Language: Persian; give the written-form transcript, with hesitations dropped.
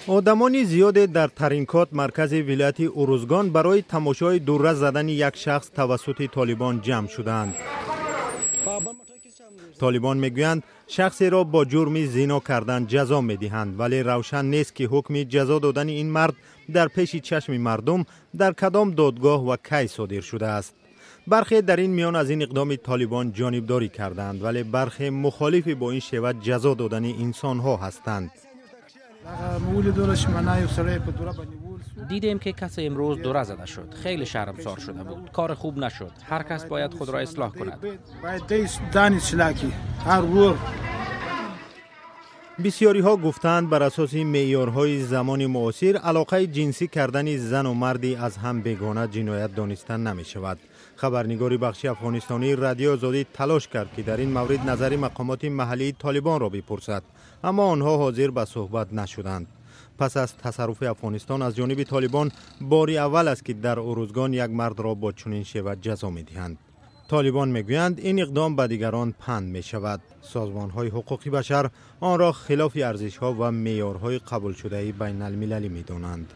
آدمان زیاد در ترینکات مرکز ولایت اوروزگان برای تماشای دوررس زدن یک شخص توسط طالبان جمع شدند. طالبان میگویند شخصی را با جرم زنا کردن جزا میدهند، ولی روشن نیست که حکم جزا دادن این مرد در پیش چشم مردم در کدام دادگاه و کی صادر شده است. برخی در این میان از این اقدام طالبان جانبداری کردند، ولی برخی مخالف با این شیوه جزا دادن انسان ها هستند. دیدیم که کسی امروز دوره زده شد. خیلی شرمسار شده بود. کار خوب نشد. هر کس باید خود را اصلاح کند. بسیاری ها گفتند بر اساس معیارهای زمان معاصر علاقه جنسی کردن زن و مردی از هم بیگانه جنایت دانسته نمی شود. خبرنگاری بخش افغانستانی رادیو آزادی تلاش کرد که در این مورد نظر مقامات محلی طالبان را بپرسد، اما آنها حاضر به صحبت نشدند. پس از تصرف افغانستان از جانب طالبان باری اول است که در اوروزگان یک مرد را با چنین شیوه جزا می‌دهند. طالبان میگویند این اقدام به دیگران پند می شود. سازمان‌های حقوق بشر آن را خلاف ارزش‌ها و معیارهای قبول شده بین المللی می‌دانند.